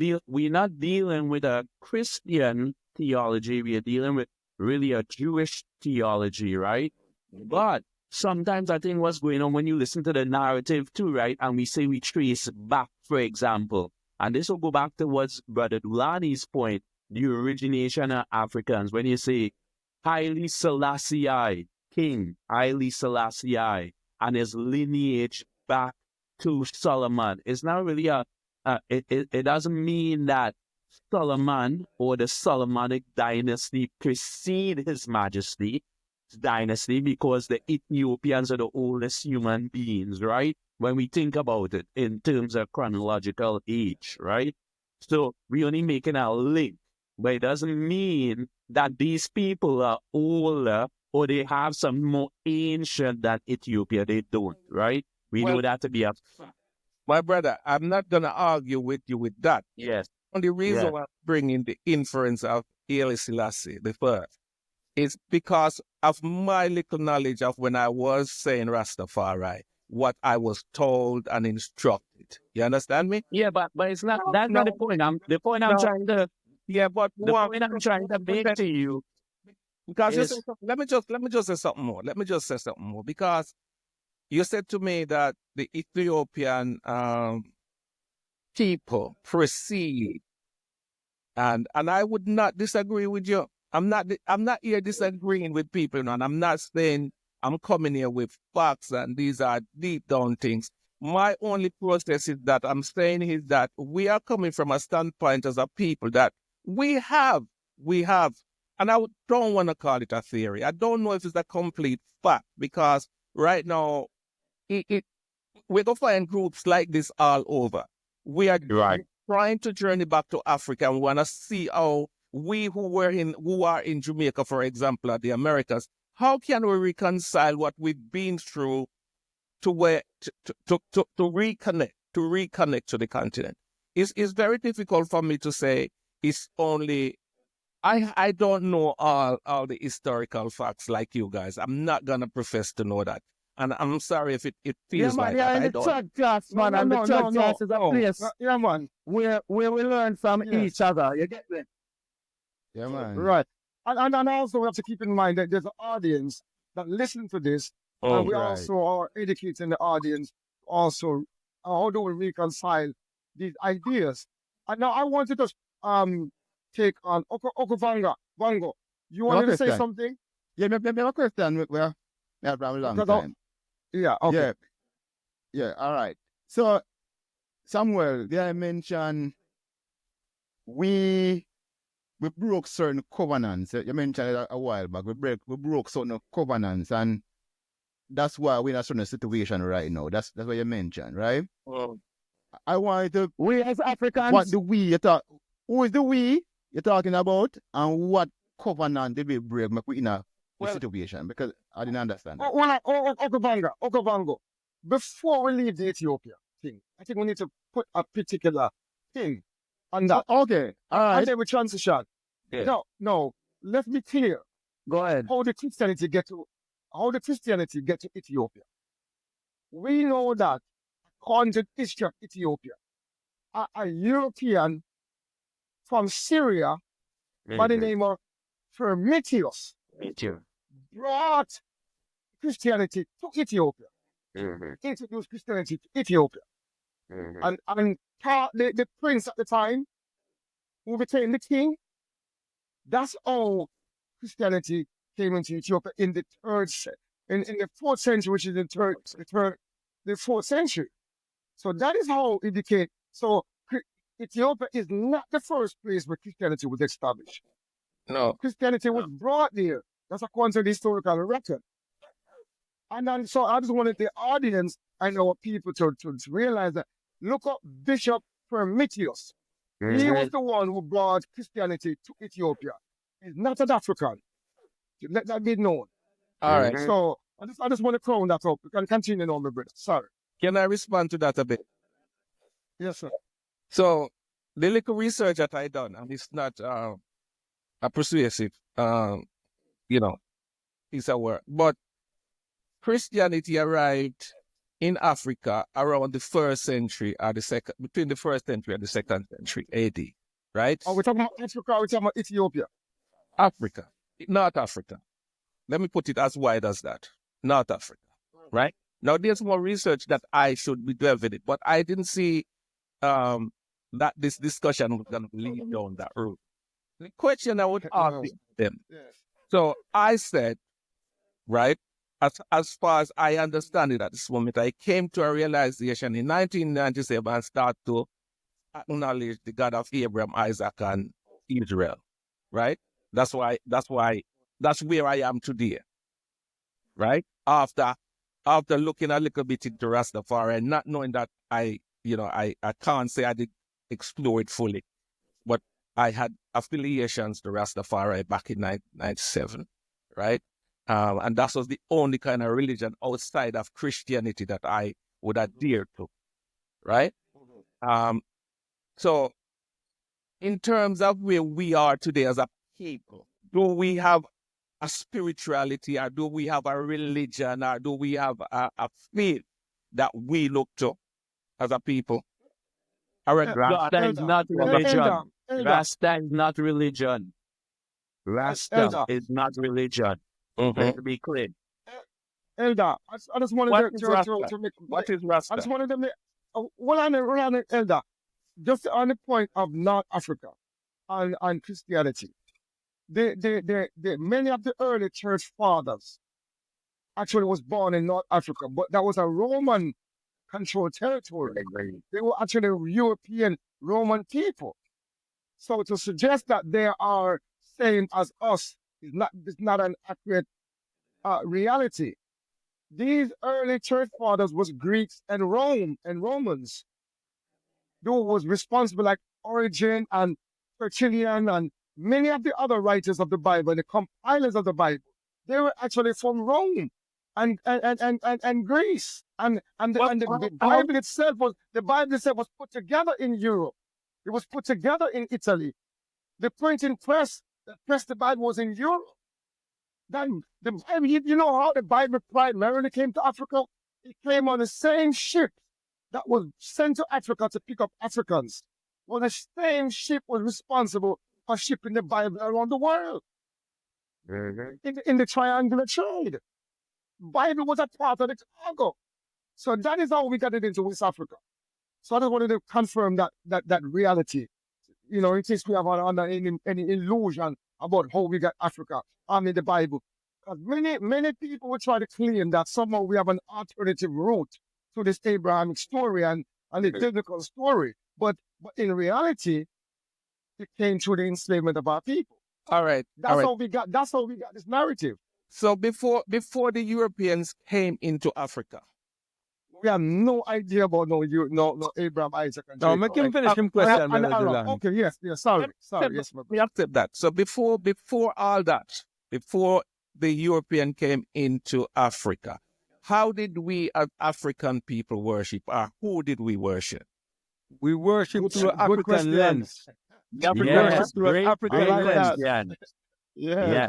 dealing with a Christian theology. We are dealing with really a Jewish theology, right? But sometimes I think what's going on when you listen to the narrative too, right? And we say we trace back, for example, and this will go back to what's Brother Dulani's point, the origination of Africans. When you say Haile Selassie, King Haile Selassie, and his lineage back to Solomon, it's not really it doesn't mean that Solomon or the Solomonic dynasty precede His Majesty's dynasty, because the Ethiopians are the oldest human beings, right? When we think about it in terms of chronological age, right? So we're only making a link, but it doesn't mean that these people are older or they have some more ancient than Ethiopia. They don't, right? We know that to be a fact. My brother, I'm not going to argue with you with that. Yes. And the reason why I'm bringing the inference of Haile Selassie the first is because of my little knowledge of when I was saying Rastafari, what I was told and instructed. You understand me? Yeah, but it's not. That's not the point. I'm trying to. Yeah, but the point I'm trying to make to you. Because let me just say something more. Let me just say something more, because you said to me that the Ethiopian people precede, and I would not disagree with you. I'm not here disagreeing with people, and I'm not saying I'm coming here with facts and these are deep down things. My only process is that I'm saying is that we are coming from a standpoint as a people that we have, and I don't want to call it a theory. I don't know if it's a complete fact, because right now, we're going to find groups like this all over. We are trying to journey back to Africa, and we want to see how we who are in Jamaica, for example, or the Americas, how can we reconcile what we've been through to reconnect to the continent? It's very difficult for me to say it's only. I don't know all the historical facts like you guys. I'm not going to profess to know that. And I'm sorry if it feels like that. I don't. Church class, man, and the church class is a place where we learn from each other. You get me? Yeah, man. Right. And also we have to keep in mind that there's an audience that listen to this, and we also are educating the audience also how do we reconcile these ideas? And now I want to just take on Okavanga. Vango, you No wanted to say question. something? Yeah, me have a question. We have a long Because time. yeah, okay. Yeah, all right. So, Samuel, I mentioned we broke certain covenants. You mentioned it a while back. We broke certain covenants, and that's why we're in a certain situation right now. That's what you mentioned, right? I wanted to. We as Africans. What do we you talk? Who is the we you're talking about, and what covenant did we break? Make we in a situation, because I didn't understand that. Okavango, before we leave the Ethiopia thing, I think we need to put a particular thing on that. Okay, all right. And then we transition. Yeah. No, let's be clear. Go ahead. How did Christianity get to Ethiopia? We know that according to the history of Ethiopia, a European from Syria by the name of Prometheus brought Christianity to Ethiopia, introduced Christianity to Ethiopia, and the prince at the time, who became the king. That's how Christianity came into Ethiopia in the in the 4th century, which is the 4th century. So that is how it became. So Ethiopia is not the first place where Christianity was established. No. Christianity was brought there. That's according to the historical record. And then, so I just wanted the audience and our people to realize that, look up Bishop Prometheus. He was the one who brought Christianity to Ethiopia. He's not an African. Let that be known. All right. So I just want to crown that up. You can continue on, my brother. Sorry. Can I respond to that a bit? Yes, sir. So the little research that I done, and it's not a persuasive, piece of work, but Christianity arrived in Africa around the 1st century or between the 1st century and the 2nd century AD, right? Are we talking about Africa or are we talking about Ethiopia? Africa, North Africa. Let me put it as wide as that. North Africa, right? Now, there's more research that I should be delving in, but I didn't see that this discussion was going to lead down that route. The question I would ask them. So I said, right, as far as I understand it at this moment, I came to a realization in 1997 and start to acknowledge the God of Abraham, Isaac, and Israel, right? That's where I am today, right? After looking a little bit into Rastafari and not knowing that I can't say I did explore it fully, but I had affiliations to Rastafari back in 1997, right? And that was the only kind of religion outside of Christianity that I would adhere to, right? So in terms of where we are today as a people, do we have a spirituality, or do we have a religion, or do we have a faith that we look to as a people? Rasta is not religion. Rasta is not religion. Rasta is not religion. Let's be clear. Elder, I just wanted to make. What is Rasta? I just wanted to make. Elder, just on the point of North Africa and Christianity. Many of the early church fathers actually was born in North Africa, but that was a Roman controlled territory. They were actually European Roman people. So to suggest that they are same as us is not an accurate reality. These early church fathers was Greeks and Romans. Who was responsible, like Origen and Tertullian and many of the other writers of the Bible, the compilers of the Bible. They were actually from Rome and Greece. And the Bible itself was put together in Europe. It was put together in Italy. The printing press that pressed the Bible was in Europe. Then the Bible, you know how the Bible primarily came to Africa? It came on the same ship that was sent to Africa to pick up Africans. Well, the same ship was responsible for shipping the Bible around the world. In the triangular trade. Bible was a part of the cargo. So that is how we got it into West Africa. So I just wanted to confirm that reality. You know, in case we have under any illusion about how we got Africa in the Bible. Because many people will try to claim that somehow we have an alternative route to this Abrahamic story and the biblical story. But in reality, it came through the enslavement of our people. All right. That's how we got this narrative. So before the Europeans came into Africa, we have no idea about no Abraham, Isaac, and No, Jacob. make him finish him question, Brother Dylan. Okay, yes, sorry, yes, my we accept that. So before all that, before the European came into Africa, how did we as African people worship, or who did we worship? We worship through an African question. lens. Yes, We worship through an great, African great lens. question. Yeah, Yeah.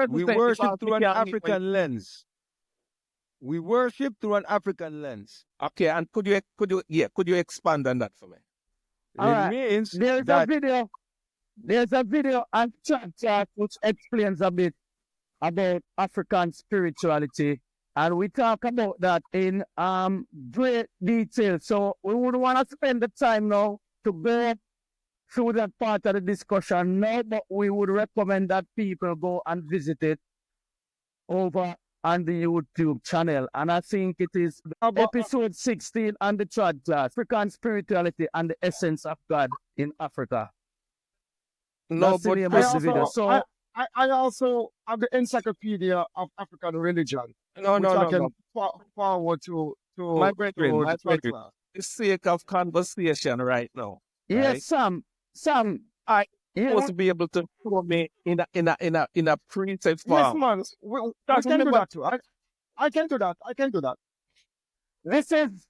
we worship through an African lens. We worship through an African lens. Okay, and could you expand on that for me? All It right. means There's that a video on chat which explains a bit about African spirituality, and we talk about that in great detail. So we would want to spend the time now to go through that part of the discussion now, but we would recommend that people go and visit it over on the YouTube channel. And I think it is episode 16 on the third class, African spirituality and the essence of God in Africa. No, That's the but name I of the also, video. So I also have the Encyclopedia of African Religion, no, which no, I no, can no. forward to My brethren, to my the third brethren. class. For the sake of conversation right now, yes, right? Sam, I you supposed know, to be able to show me in a preset Yes, form. man, we Because can do remember, that too. I can do that. I can do that. this is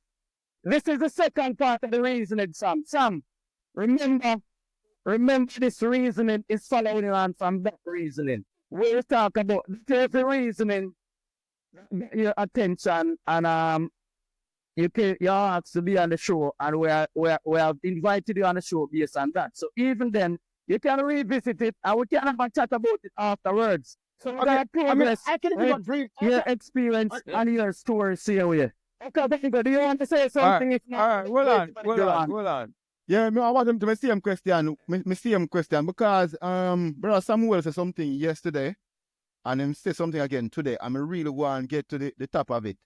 the second part of the reasoning, Sam. Sam, remember this reasoning is following on from that reasoning. We'll talk about the reasoning, your attention, and you're asked to be on the show, and we have invited you on the show based on that. So even then, you can revisit it, and we can have a chat about it afterwards. So Okay, that progress I can give a brief. your experience and your stories here with you. Okay, Benga, do you want to say something? If not, all right, hold on. Yeah, I want them to my same question because Brother Samuel said something yesterday and him say something again today. And I really want to get to the top of it.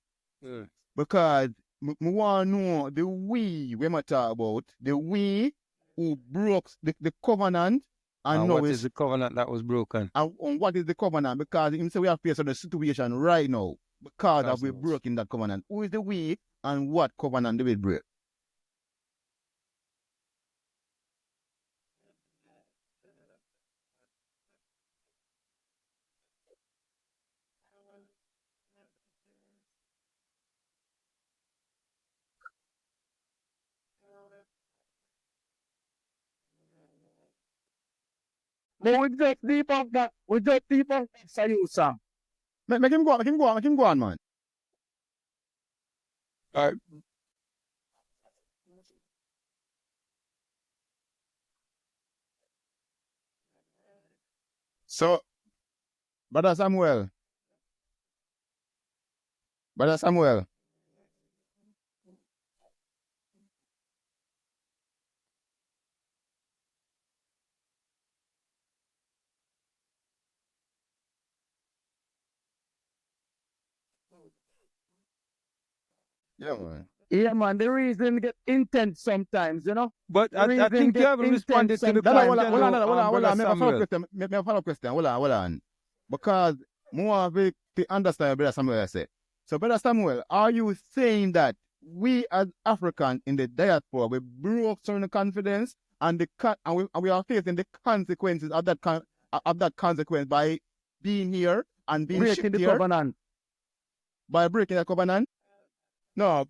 Because I want to know the we talk about, the we who broke the covenant and now what is the covenant that was broken? and what is the covenant? Because him say we have faced on the situation right now because of we broken that covenant. Who is the we and what covenant do we break? but we just deep of that. We just deep of that for you, Sam. Make him go on, man. All right. So, Brother Samuel. Yeah, man. Yeah, man, the reason get intense sometimes, you know? But I Reason think you get haven't responded to the intense question. sometimes. Hold on. Brother Make a follow-up question. Hold on. Because more to understand what Brother Samuel said. So, Brother Samuel, are you saying that we as Africans in the diaspora, we broke certain confidence and we are facing the consequences of that consequence by being here and being Breaking shipped the here covenant. by breaking the covenant? No.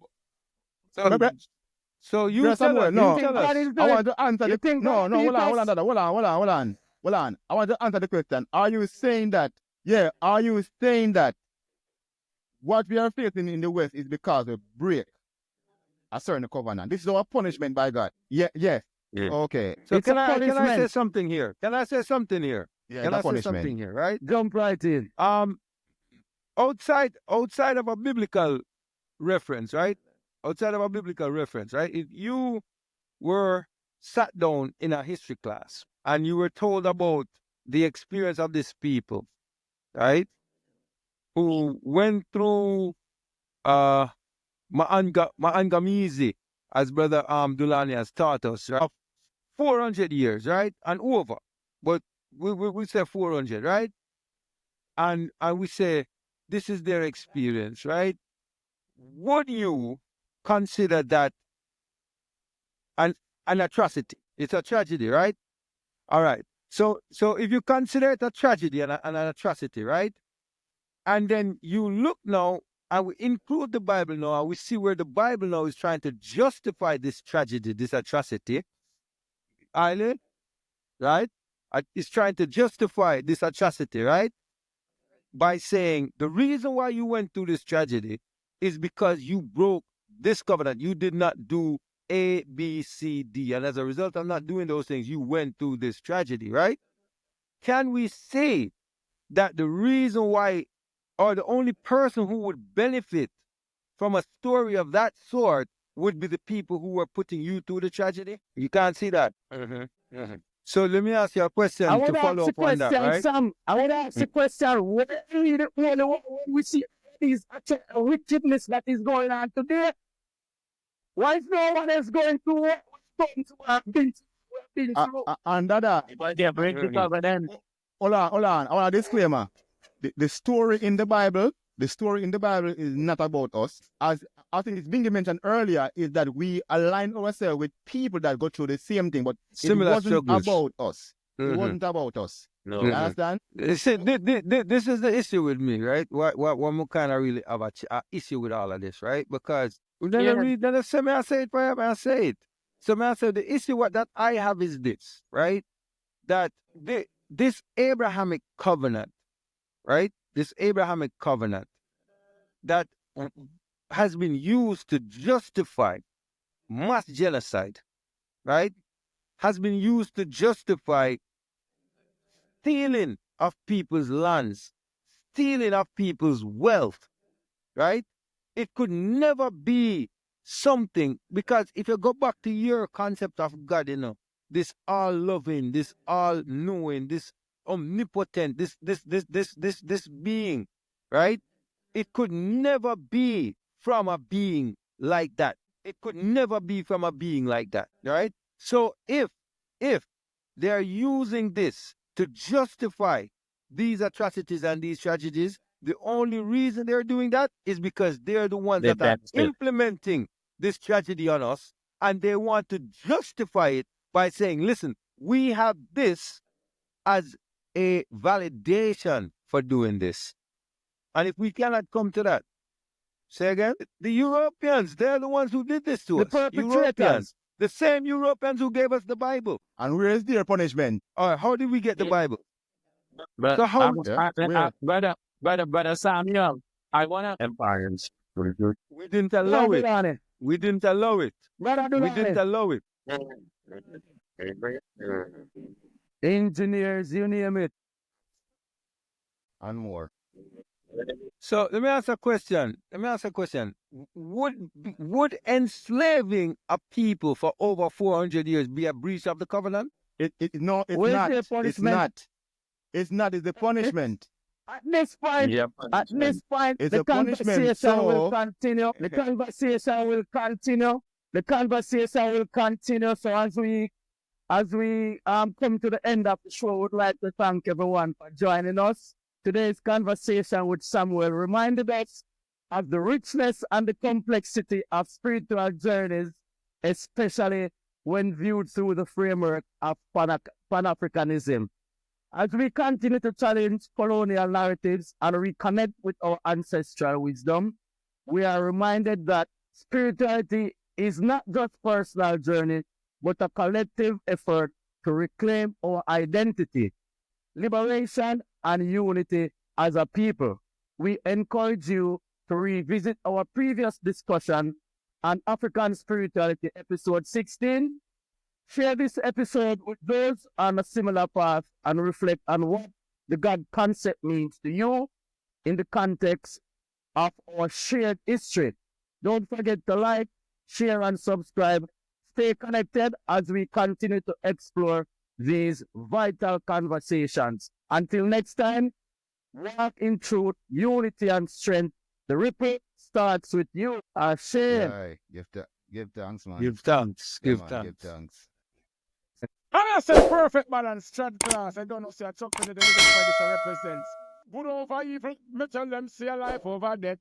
So you Brother tell Samuel, us. no. You tell That us. is I good. want to answer You the think no, that hold on. people- Hold on. I want to answer the question. Are you saying that what we are facing in the West is because we break a certain covenant? This is our punishment by God. Yes. Yeah. Okay. So It's can a I say punishment. something here? Yeah, Can I say something punishment. here, right? Jump right in. Outside of a biblical reference, right? Outside of a biblical reference, right? If you were sat down in a history class and you were told about the experience of these people, right? Who went through Maangamizi, as Brother Dulani has taught us, right? 400 years, right? And over. But we say 400, right? And we say this is their experience, right? Would you consider that an atrocity? It's a tragedy, right? All right. So if you consider it a tragedy and an atrocity, right? And then you look now, and we include the Bible now, and we see where the Bible now is trying to justify this tragedy, this atrocity. Island, right? It's trying to justify this atrocity, right? By saying the reason why you went through this tragedy is because you broke this covenant. You did not do A, B, C, D. And as a result of not doing those things, you went through this tragedy, right? Can we say that the reason why, or the only person who would benefit from a story of that sort would be the people who were putting you through the tragedy? You can't see that. So let me ask you a question to follow up on that, right? Sam, I would ask the question, what we see these wickedness that is going on today? Why is no one else going through what we're going to have been through? And that, But they break the covenant. hold on. I want a disclaimer. The story in the Bible is not about us. As I think it's been mentioned earlier, is that we align ourselves with people that go through the same thing, but Similar it wasn't struggles. about us. It wasn't about us. No. You understand? See, this is the issue with me, right? What we kind of really have a issue with all of this, right? Because then I say it, I say it. So I say the issue that I have is this, right? That this Abrahamic covenant, right? This Abrahamic covenant that has been used to justify mass genocide, right? Has been used to justify stealing of people's lands, stealing of people's wealth, right? It could never be something, because if you go back to your concept of God, this all-loving, this all-knowing, this omnipotent, this being, right? It could never be from a being like that. It could never be from a being like that, right? So if they're using this to justify these atrocities and these tragedies, the only reason they're doing that is because they're the ones that are implementing this tragedy on us, and they want to justify it by saying, listen, we have this as a validation for doing this. And if we cannot come to that, say again, the Europeans, they're the ones who did this to The us. perpetrators. Europeans, the same Europeans who gave us the Bible. And where is their punishment? All right, how did we get the Bible? But So how- brother Samuel, I wanna empires. We didn't allow it. We didn't allow it. We didn't allow it. Engineers, you name it. And more. So let me ask a question. Would enslaving a people for over 400 years be a breach of the covenant? No, it's Where's not. the It's punishment? not. It's not. It's the punishment. At this point, Yep. It's the a punishment, conversation will so- continue. The conversation will continue. So as we come to the end of the show, I would like to thank everyone for joining us. Today's conversation with Samuel reminded us of the richness and the complexity of spiritual journeys, especially when viewed through the framework of Pan-Africanism. As we continue to challenge colonial narratives and reconnect with our ancestral wisdom, we are reminded that spirituality is not just a personal journey, but a collective effort to reclaim our identity, liberation, and unity as a people. We encourage you to revisit our previous discussion on African Spirituality, episode 16. Share this episode with those on a similar path and reflect on what the God concept means to you in the context of our shared history. Don't forget to like, share, and subscribe. Stay connected as we continue to explore these vital conversations. Until next time, walk in truth, unity, and strength. The ripple starts with you. Ashem. Yeah, give thanks, man. Give thanks. Yeah, Give man, thanks. give thanks. And I said perfect balance, strand class. I don't know, say I talk to the deliverance for this represents. Good over evil, me tell them see a life over death.